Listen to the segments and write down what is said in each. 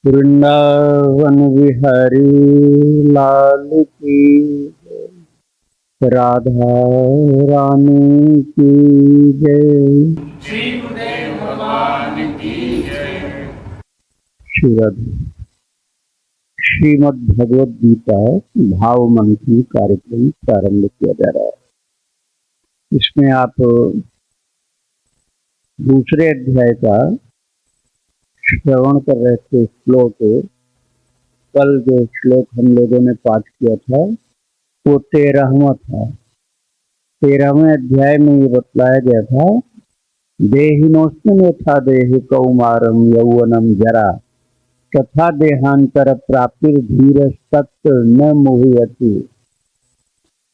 वृंदावन बिहारी लाल की जय। राधा रानी की जय। श्री गुरुदेव भगवान की जय। श्रीमद् भगवद गीता भाव मंथन कार्यक्रम प्रारंभ किया जा रहा है। इसमें आप दूसरे अध्याय का श्रवण कर रहे थे। श्लोक कल जो श्लोक हम लोगों ने पाठ किया था वो 13वां था। 13वें अध्याय में ये बतलाया गया था, देहिनोस्मिन् यथा देहि कौमारम यौवनम जरा तथा देहांतर प्राप्तिर धीर सत्य न मोहयति।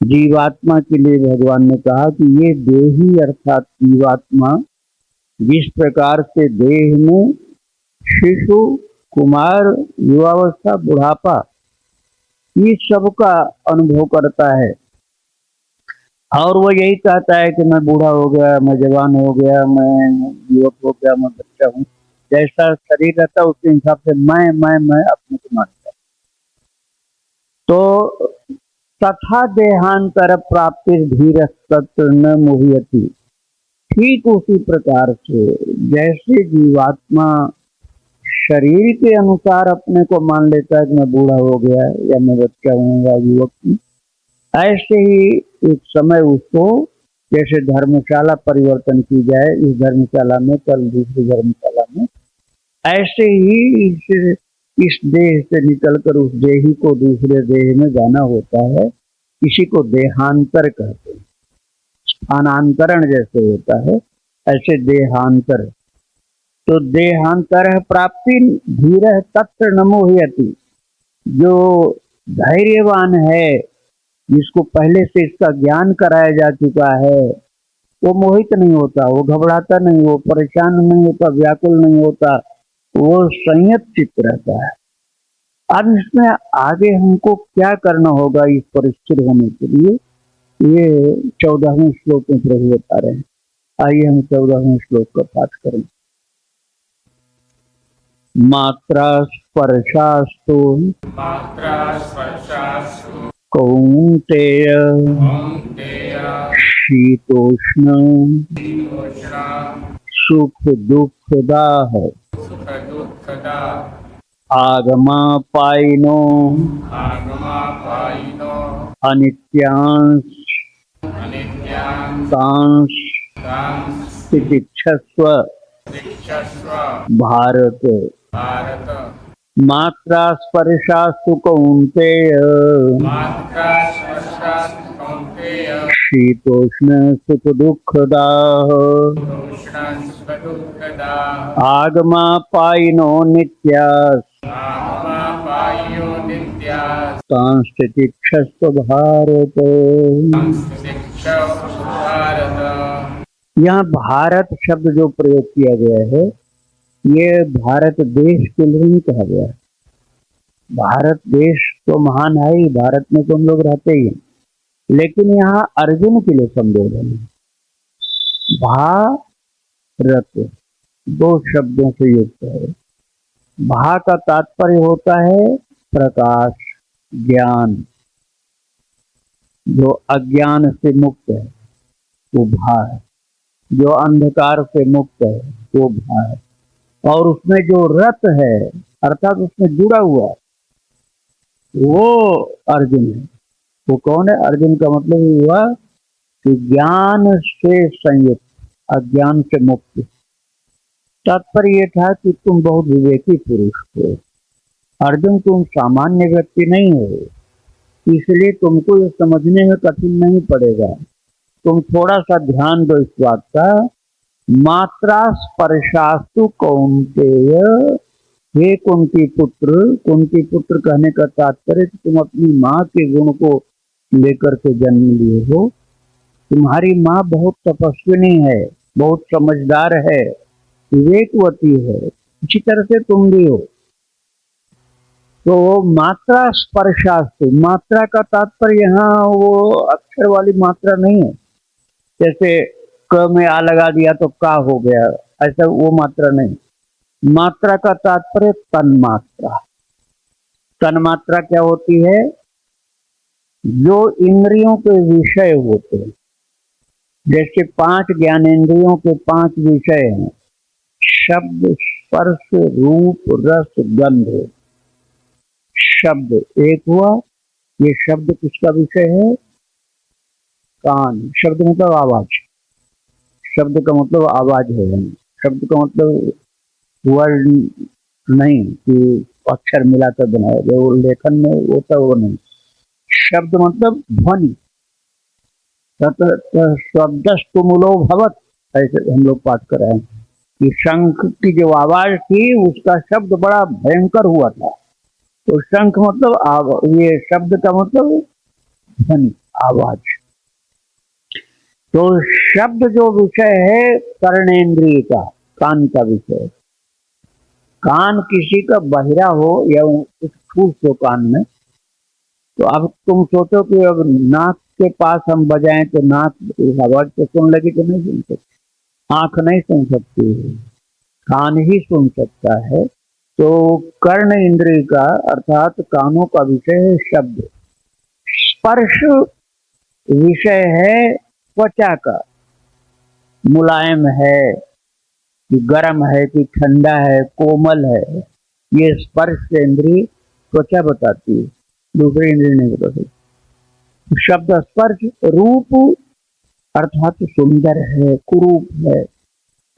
जीवात्मा के लिए भगवान ने कहा कि ये देही अर्थात जीवात्मा जिस प्रकार से देह में शिशु, कुमार, युवावस्था, बुढ़ापा इस सब का अनुभव करता है और वो यही कहता है कि मैं बूढ़ा हो गया, मैं जवान हो गया, मैं युवक हो गया, मैं बच्चा हूँ। जैसा शरीर रहता है उसके हिसाब से मैं अपने को मानता। तो तथा देहांतर प्राप्ति धीर सत्य न मोहयति। ठीक उसी प्रकार से जैसे जीवात्मा शरीर के अनुसार अपने को मान लेता है कि मैं बूढ़ा हो गया या मैं बच्चा हूँ या युवक हूँ, ऐसे ही एक समय उसको जैसे धर्मशाला परिवर्तन की जाए, इस धर्मशाला में कल दूसरी धर्मशाला में, ऐसे ही इस देह से निकलकर उस देही को दूसरे देह में जाना होता है। इसी को देहांतर कहते हैं। स्थानांतरण जैसे होता है ऐसे देहांतर। तो देहांतर प्राप्ति धीर तत्र न मोहयति। जो धैर्यवान है, जिसको पहले से इसका ज्ञान कराया जा चुका है, वो मोहित नहीं होता, वो घबराता नहीं, वो परेशान नहीं होता, व्याकुल नहीं होता, वो संयत चित्त रहता है। अब इसमें आगे हमको क्या करना होगा इस परिस्थित होने के लिए, ये 14वें श्लोक में प्रभु बता रहे हैं। आइए हम 14वें श्लोक का पाठ करें। मात्रा स्पर्शास्तु कौन्तेय शीतोष्ण सुख दुःखदाः आगमापायिनो अनित्यांश तितिक्षस्व भारत। मात्रा स्पर्शास्तु कौन्तेय शीतोष्ण सुख दुःखदाः आगमापायिनो नित्याः सांस्थितिक्षस्व भारत। यहाँ भारत शब्द जो प्रयोग किया गया है, ये भारत देश के लिए नहीं कहा गया है। भारत देश तो महान है ही, भारत में तो हम लोग रहते ही हैं, लेकिन यहाँ अर्जुन के लिए संबोधन है। भारत दो शब्दों से युक्त है। भा का तात्पर्य होता है प्रकाश, ज्ञान। जो अज्ञान से मुक्त है वो भा है, जो अंधकार से मुक्त है वो भा है। और उसमें जो रत है अर्थात उसमें जुड़ा हुआ वो अर्जुन है। वो कौन है? अर्जुन का मतलब हुआ कि ज्ञान से संयुक्त, अज्ञान से मुक्त। तात्पर्य ये था कि तुम बहुत विवेकी पुरुष हो अर्जुन, तुम सामान्य व्यक्ति नहीं हो, इसलिए तुमको ये समझने में कठिन नहीं पड़ेगा। तुम थोड़ा सा ध्यान दो इस बात का। मात्रा स्पर्शास्तु कौन्तेय, हे कुंती पुत्र। कुंती पुत्र कहने का तात्पर्य कि तुम अपनी माँ के गुण को लेकर के जन्म लिए हो। तुम्हारी माँ बहुत तपस्विनी है, बहुत समझदार है, विवेकवती है, इसी तरह से तुम भी हो। तो मात्रा स्पर्शास्तु, मात्रा का तात्पर्य यहाँ वो अक्षर वाली मात्रा नहीं है, जैसे क में आ लगा दिया तो का हो गया, ऐसा वो मात्रा नहीं। मात्रा का तात्पर्य तन्मात्रा। तन्मात्रा क्या होती है? जो इंद्रियों के विषय होते हैं। जैसे 5 ज्ञानेंद्रियों के 5 विषय हैं, शब्द, स्पर्श, रूप, रस, गंध। शब्द एक हुआ, ये शब्द किसका विषय है? कान। शब्द मतलब आवाज, शब्द का मतलब आवाज है, शब्द का मतलब वर्ड नहीं कि अक्षर मिलाकर बनाया गया, वो लेखन में होता वो नहीं। शब्द मतलब ध्वनि। शब्दस्तु मूलो भवत, ऐसे हम लोग पाठ कर रहे हैं कि शंख की जो आवाज थी उसका शब्द बड़ा भयंकर हुआ था। तो शंख मतलब ये शब्द का मतलब ध्वनि, आवाज। तो शब्द जो विषय है कर्णेंद्रिय का, कान का विषय। कान किसी का बहिरा हो या कुछ ठूस हो कान में, तो अब तुम सोचो कि अब नाक के पास हम बजाएं तो नाक आवाज तो सुन लगी तो नहीं सुन सकती, आंख नहीं सुन सकती है, कान ही सुन सकता है। तो कर्ण इंद्रिय का अर्थात कानों का विषय है शब्द। स्पर्श विषय है त्वचा का, मुलायम है कि गर्म है कि ठंडा है, कोमल है, ये स्पर्श इंद्रिय त्वचा बताती है, दूसरी इंद्रिय नहीं बताती। शब्द स्पर्श। रूप अर्थात सुंदर है, कुरूप है,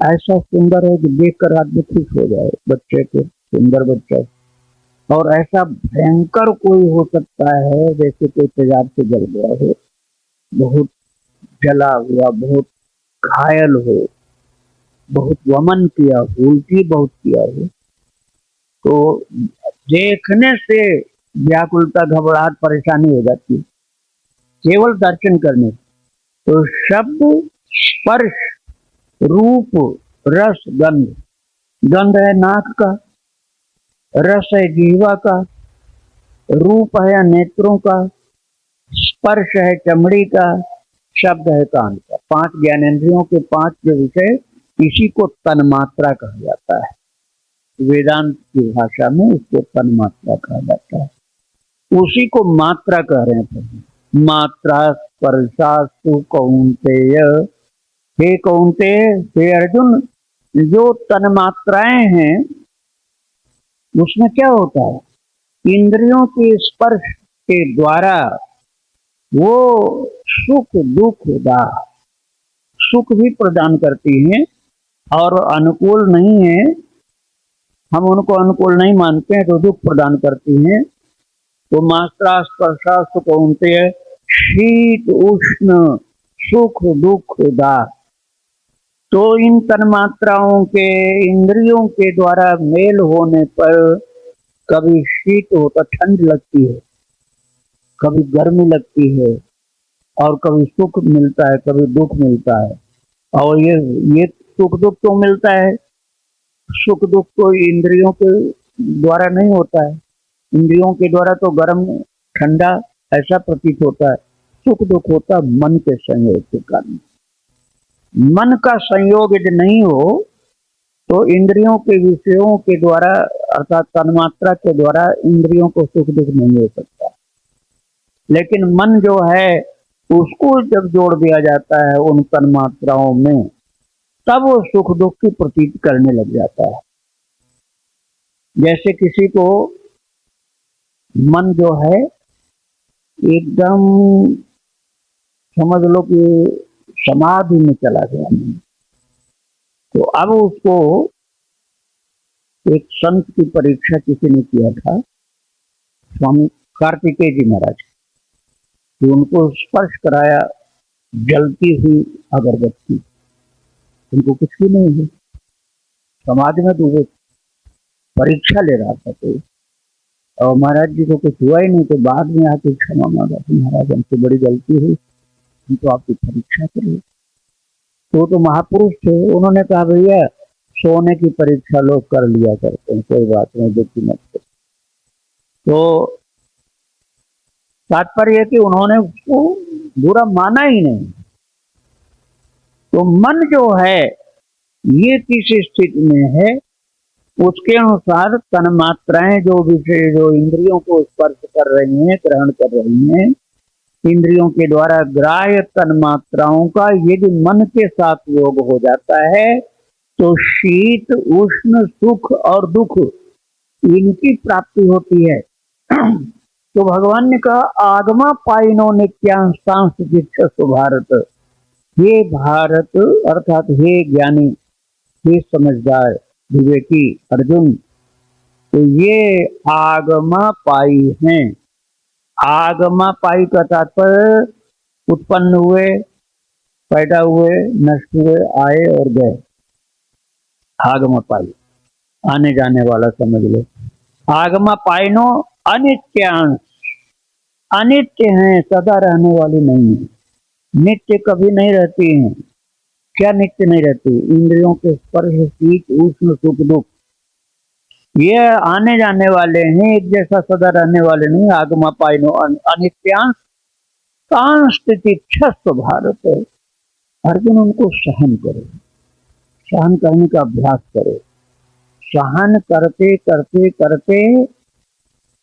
ऐसा सुंदर है कि देखकर आदमी खुश हो जाए, बच्चे को सुंदर बच्चा। और ऐसा भयंकर कोई हो सकता है जैसे कोई तेजाब से जल गया हो, बहुत जला हुआ, बहुत घायल हो, बहुत वमन किया हो, उल्टी बहुत किया हो, तो देखने से व्याकुलता, घबराहट, परेशानी हो जाती है केवल दर्शन करने। तो शब्द, स्पर्श, रूप, रस, गंध। गंध है नाक का, रस है जीवा का, रूप है नेत्रों का, स्पर्श है चमड़ी का, शब्द है कान का। 5 ज्ञानेंद्रियों के 5 जो विषय, इसी को तन्मात्रा कहा जाता है। वेदांत की भाषा में इसको तन्मात्रा कहा जाता है। उसी को मात्रा कह रहे हैं। मात्रा स्पर्शास्तु कौन्तेय, हे कौन्तेय, हे अर्जुन, जो तन्मात्राएं हैं उसमें क्या होता है? इंद्रियों के स्पर्श के द्वारा वो सुख दुख दाह, सुख भी प्रदान करती हैं और अनुकूल नहीं है, हम उनको अनुकूल नहीं मानते हैं तो दुख प्रदान करती हैं। तो मात्रा स्पर्शास्तु कौन्तेय, शीत उष्ण सुख दुख दाह। तो इन तन्मात्राओं के इंद्रियों के द्वारा मेल होने पर कभी शीत होता, ठंड लगती है, कभी गर्मी लगती है, और कभी सुख मिलता है, कभी दुख मिलता है। और ये सुख दुख तो मिलता है, सुख दुख तो इंद्रियों के द्वारा नहीं होता है। इंद्रियों के द्वारा तो गर्म ठंडा ऐसा प्रतीत होता है, सुख दुख होता मन के संयोग के कारण। मन का संयोग यदि नहीं हो तो इंद्रियों के विषयों के द्वारा अर्थात तन्मात्रा के द्वारा इंद्रियों को सुख दुख नहीं हो सकता। लेकिन मन जो है उसको जब जोड़ दिया जाता है उन तन्मात्राओं में, तब वो सुख दुख की प्रतीत करने लग जाता है। जैसे किसी को मन जो है एकदम समझ लो कि समाधि में चला गया, तो अब उसको एक संत की परीक्षा किसी ने किया था, स्वामी कार्तिकेय जी महाराज, कि उनको स्पर्श कराया जलती हुई अगरबत्ती, उनको कुछ भी नहीं है, समाधि में डूबे, परीक्षा ले रहा था तो, और महाराज जी को कुछ हुआ ही नहीं। तो बाद में आके क्षमा मांगा, महाराज हमसे बड़ी गलती हुई, हम तो आपकी परीक्षा करिए। तो महापुरुष थे, उन्होंने कहा भैया सोने की परीक्षा लोग कर लिया करते हैं, कोई बात नहीं, दुखी मत करो। तो तात्पर्य कि उन्होंने उसको बुरा माना ही नहीं। तो मन जो है ये किस स्थिति में है उसके अनुसार तन्मात्राएं जो विषय जो इंद्रियों को स्पर्श कर रही हैं, ग्रहण कर रही हैं, इंद्रियों के द्वारा ग्राह्य तन्मात्राओं का यदि मन के साथ योग हो जाता है तो शीत, उष्ण, सुख और दुख इनकी प्राप्ति होती है। तो भगवान ने कहा आगमा पाइनो नित्यांशांश दीक्षसु भारत, हे भारत अर्थात हे ज्ञानी, हे समझदार विवेकी अर्जुन, तो ये आगमा पाई हैं। आगमा पाई का तात्पर्य उत्पन्न हुए, पैदा हुए, नष्ट हुए, आए और गए। आगमा पाई आने जाने वाला समझ लो। आगमा पाइनो अनित्यांश, अनित्य हैं, सदा रहने वाली नहीं है, नित्य कभी नहीं रहती हैं। क्या नित्य नहीं रहती? इंद्रियों के स्पर्श, शीत, उष्ण, सुख, दुख ये आने जाने वाले हैं, एक जैसा सदा रहने वाले नहीं। आगमा पाइनो अनित्यांश कांस्थितिक्षस्व भारत, अर्जुन उनको सहन करो, सहन करने का अभ्यास करो। सहन करते करते करते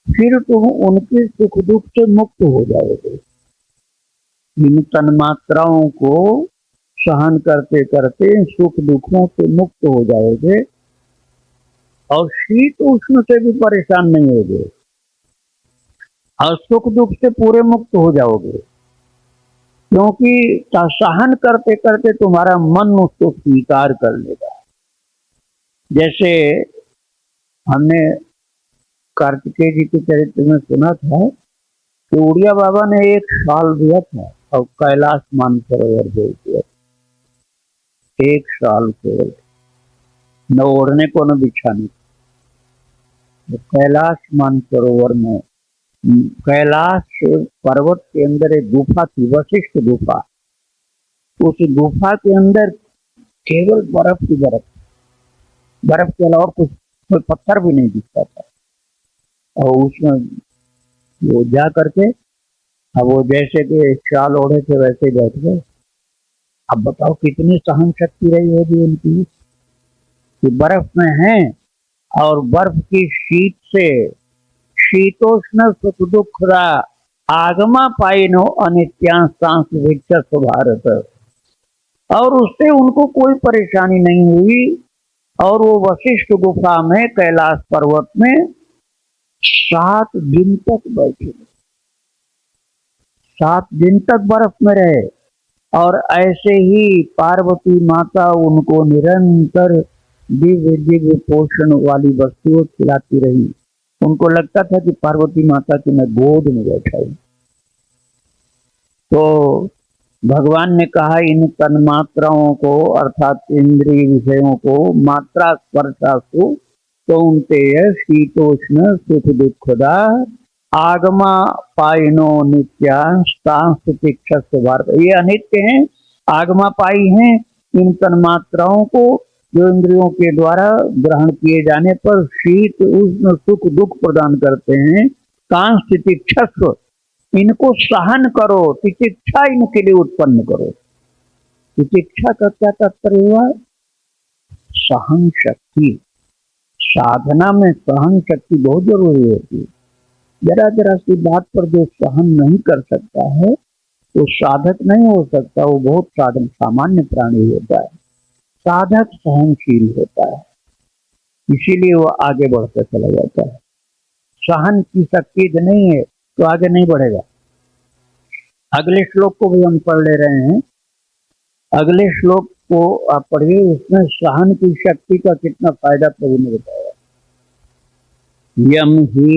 फिर तुम उनके सुख दुख से मुक्त हो जाओगे। इन तन्मात्राओं को सहन करते करते सुख दुखों से मुक्त हो जाओगे और शीत उष्ण से भी परेशान नहीं होगे और सुख दुख से पूरे मुक्त हो जाओगे, क्योंकि सहन करते करते तुम्हारा मन उसको स्वीकार कर लेगा। जैसे हमने कार्तिकेय जी के चरित्र में सुना था कि उड़िया बाबा ने एक शाल दिया था और कैलाश मानसरोवर भेज दिया, एक शाल केवल, न ओढ़ने को न बिछाने को। तो कैलाश मानसरोवर में, कैलाश पर्वत के अंदर एक गुफा थी, वशिष्ठ गुफा। उस गुफा के अंदर केवल बर्फ की बर्फ, बर्फ के अलावा कुछ कोई पत्थर भी नहीं दिखता था। और उसमें वो जा करके अब वो जैसे कि शाल ओढ़े थे वैसे ही बैठ गए। अब बताओ कितनी सहन शक्ति रही होगी उनकी कि बर्फ में हैं और बर्फ की शीत से शीतोष्ण सुख दुख आगमा पाइनो अनित्यांश दीक्षसु भारत, और उससे उनको कोई परेशानी नहीं हुई। और वो वशिष्ठ गुफा में कैलाश पर्वत में 7 दिन तक बैठे, 7 दिन तक बर्फ में रहे। और ऐसे ही पार्वती माता उनको निरंतर दिव्य दिव्य पोषण वाली वस्तुएं खिलाती रही। उनको लगता था कि पार्वती माता की मैं गोद में बैठा हूं। तो भगवान ने कहा इन तन्मात्राओं को अर्थात इंद्रिय विषयों को मात्रा स्पर्शासु कौन्तेय शीतोष्ण सुख दुखदा आगमा पाइनो नित्यांश भारत, ये अनित्य हैं, आगमा पाई हैं। इन तन्मात्राओं को जो इंद्रियों के द्वारा ग्रहण किए जाने पर शीत उष्ण सुख दुख प्रदान करते हैं। कांस तितिक्षस्व, इनको सहन करो, तितिक्षा इनके लिए उत्पन्न करो। तितिक्षा का क्या तात्पर्य हुआ? सहन शक्ति। साधना में सहन शक्ति बहुत जरूरी होती है। जरा जरा सी बात पर जो सहन नहीं कर सकता है वो साधक नहीं हो सकता, वो बहुत साधन सामान्य प्राणी होता है। साधक सहनशील होता है, इसीलिए वो आगे बढ़ता चला जाता है। सहन की शक्ति नहीं है तो आगे नहीं बढ़ेगा। अगले श्लोक को भी हम पढ़ ले रहे हैं। अगले श्लोक को आप पढ़िए, उसमें सहन की शक्ति का कितना फायदा प्रभु ने बताया। यम ही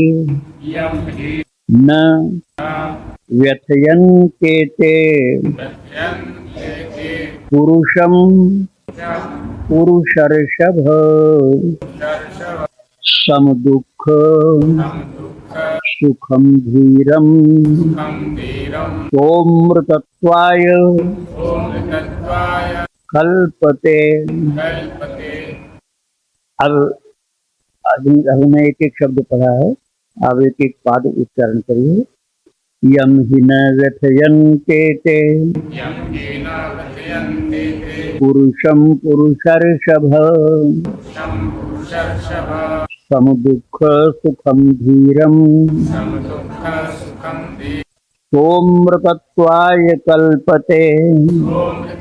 न व्यथयन्ते पुरुषम पुरुषर्षभ सम दुख सुखम धीरम सोमृतत्वाय कल्पते। अब हमने एक एक शब्द पढ़ा है, अब एक एक पाद उच्चारण करिए। यम हि न व्यथयन्ते ते पुरुषम पुरुषर्षभ पुरुषर्षभ समदुःख सुखम धीरम समदुःख सुखं धीरं सोमृतत्वाय कल्पते।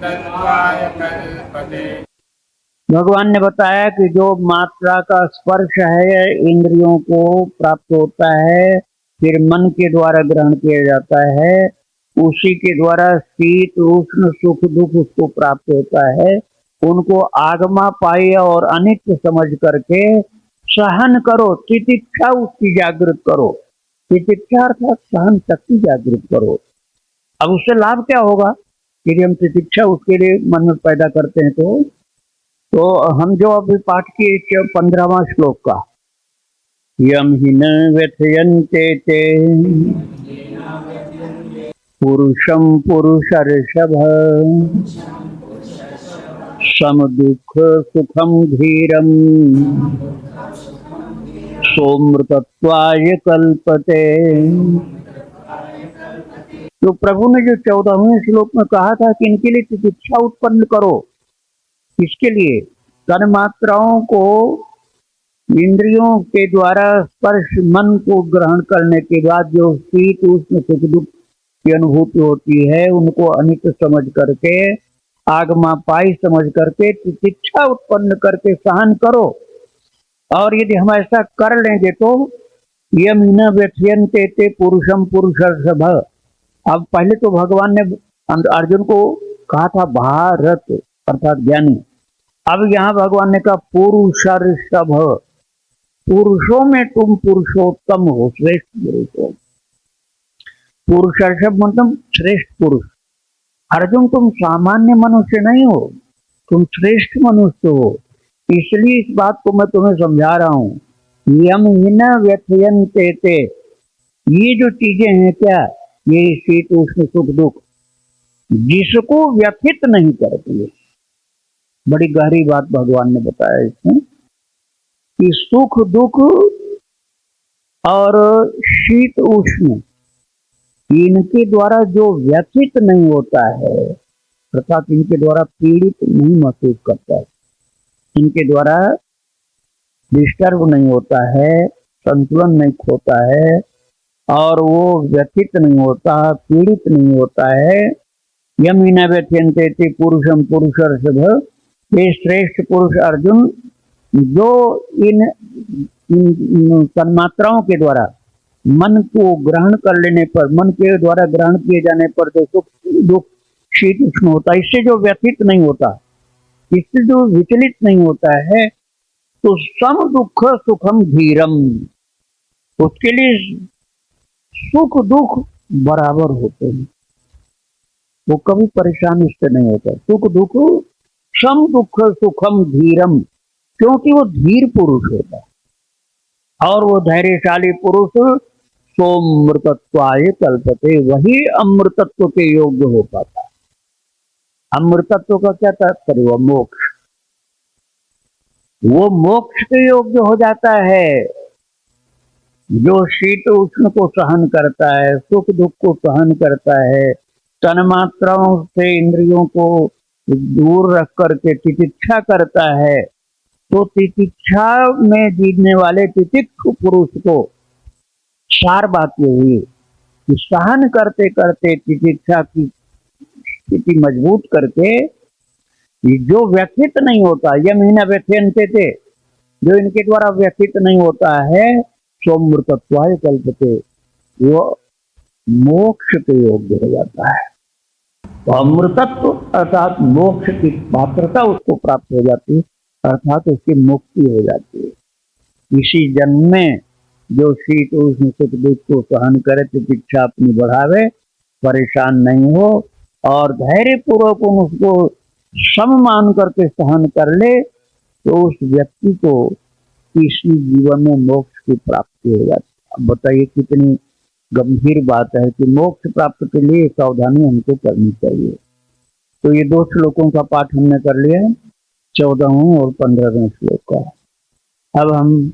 तत्त्वाय कल्पते। भगवान ने बताया कि जो मात्रा का स्पर्श है इंद्रियों को प्राप्त होता है, फिर मन के द्वारा ग्रहण किया जाता है, उसी के द्वारा शीत उष्ण सुख दुख उसको प्राप्त होता है, उनको आगमा पाई और अनित्य समझ करके सहन करो, तितिक्षा उसकी जागृत करो। तितिक्षा अर्थात सहन शक्ति जागृत करो। अब उससे लाभ क्या होगा यदि हम तितिक्षा उसके लिए मन में पैदा करते हैं? तो हम जो अभी पाठ किए 15वां श्लोक का, यम हि न व्यथयन्ते ते पुरुषम पुरुषर्षभ सम दुख सुखम धीरम सोमृतत्वाय कल्पते। तो प्रभु ने जो 14वें श्लोक में कहा था कि इनके लिए तितिक्षा उत्पन्न करो, इसके लिए तन मात्राओं को इंद्रियों के द्वारा स्पर्श मन को ग्रहण करने के बाद जो शीत उष्ण सुख दुख की अनुभूति होती है, उनको अनित्य समझ करके आगमा पाई समझ करके तितिक्षा उत्पन्न करके सहन करो। और यदि हम ऐसा कर लेंगे तो यम न व्यथयन्ते ते पुरुषम पुरुषर्षभ। अब पहले तो भगवान ने अर्जुन को कहा था भारत अर्थात ज्ञानी, अब यहाँ भगवान ने कहा पुरुषर्षभ, पुरुषों में तुम पुरुषोत्तम हो, श्रेष्ठ पुरुष हो। पुरुषर्षभ मतलब श्रेष्ठ पुरुष। अर्जुन तुम सामान्य मनुष्य नहीं हो, तुम श्रेष्ठ मनुष्य हो। इसलिए इस बात को मैं तुम्हें समझा रहा हूँ। यम हिन व्यथयन्ते ते, ये जो चीजें हैं क्या, ये शीत उष्ण सुख दुख जिसको व्यथित नहीं करती है। बड़ी गहरी बात भगवान ने बताया इसमें कि सुख दुख और शीत उष्ण इनके द्वारा जो व्यथित नहीं होता है, अर्थात इनके द्वारा पीड़ित नहीं महसूस करता है, इनके द्वारा डिस्टर्ब नहीं होता है, संतुलन नहीं खोता है और वो व्यथित नहीं होता, पीड़ित नहीं होता है। यम हिन व्यथयन्ते ते पुरुषम पुरुषर्षभ, ये श्रेष्ठ पुरुष अर्जुन जो इन तन्मात्राओं के द्वारा मन को ग्रहण कर लेने पर, मन के द्वारा ग्रहण किए जाने पर जो सुख दुख शीत उष्ण होता है, इससे जो व्यथित नहीं होता, इससे जो विचलित नहीं होता है, तो सम दुख सुखम धीरम, उसके लिए सुख दुख बराबर होते हैं, वो कभी परेशान इससे नहीं होता। सुख दुख सम दुख सुखम धीरम, क्योंकि वो धीर पुरुष होता है और वो धैर्यशाली पुरुष सोमृतत्वाय कल्पते, वही अमृतत्व के योग्य हो पाता है। अमृतत्व का क्या तात्पर्य? वो मोक्ष, वो मोक्ष के योग्य हो जाता है। जो शीत उष्ण को सहन करता है, सुख दुख को सहन करता है, तन्मात्राओं से इंद्रियों को दूर रख करके तितिक्षा करता है, तो तितिक्षा में जीतने वाले तितिक्षु पुरुष को चार बात ये हुई कि सहन करते करते तितिक्षा की स्थिति मजबूत करके जो व्यथित नहीं होता, यम हिन व्यथयन्ते ते, जो इनके द्वारा व्यथित नहीं होता है, सोमृतत्वाय कल्पते, वो मोक्ष के योग्य हो जाता है। तो अमृतत्व अर्थात मोक्ष की पात्रता उसको प्राप्त हो जाती है, अर्थात उसकी मुक्ति हो जाती है। इसी जन्म में जो शीत उष्ण सुख दुख को सहन करे, तितिक्षा अपनी बढ़ावे, परेशान नहीं हो और धैर्य पूर्वक उसको सम मान करके सहन कर ले, तो उस व्यक्ति को इसी जीवन में मोक्ष की प्राप्ति हो जाती है। अब बताइए कितनी गंभीर बात है कि मोक्ष प्राप्त के लिए सावधानी हमको करनी चाहिए। तो ये 2 श्लोकों का पाठ हमने कर लिया है, 14वें और 15वें श्लोक का। अब हम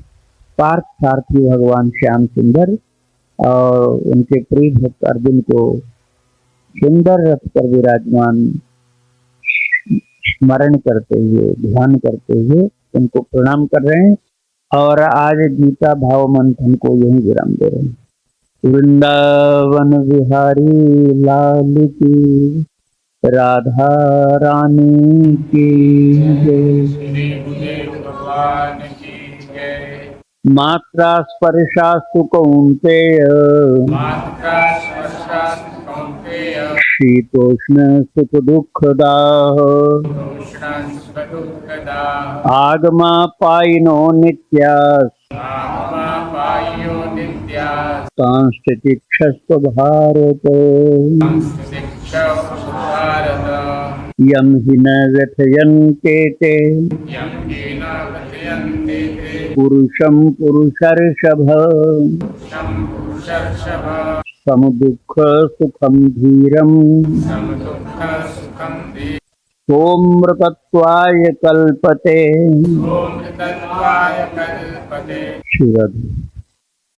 पार्थ सारथी भगवान श्याम सुंदर और उनके प्रिय भक्त अर्जुन को सुंदर रथ पर विराजमान स्मरण करते हुए, ध्यान करते हुए उनको प्रणाम कर रहे हैं। और आज गीता भाव मंथन को यही विराम दे रहे हैं। वृंदावन बिहारी लाल की, राधा रानी की जय। श्री गुरुदेव भगवान की जय। मात्रा स्पर्शास्तु कौन्तेय, मात्रा स्पर्शास्तु कौन्तेय, शीतोष्ण सुख दुःखदाः, तोषणं स्वदुःखदा, आगमापायिनो नित्याः, आगमापायो नित्याः, सांस्थितिक्षस्व भारत। संस्थितिक्षौ भारत, यं हि न व्यथयन्ते ते, यं येन कथयन्ते ते, पुरुषं पुरुषर्षभ, शं पुरुषर्षभ, समुदुःख सुखं धीरम्, समदुःखसुखं दे, सोमृतत्वाय कल्पते। ॐ तत्त्वाय कल्पते। शिवधि।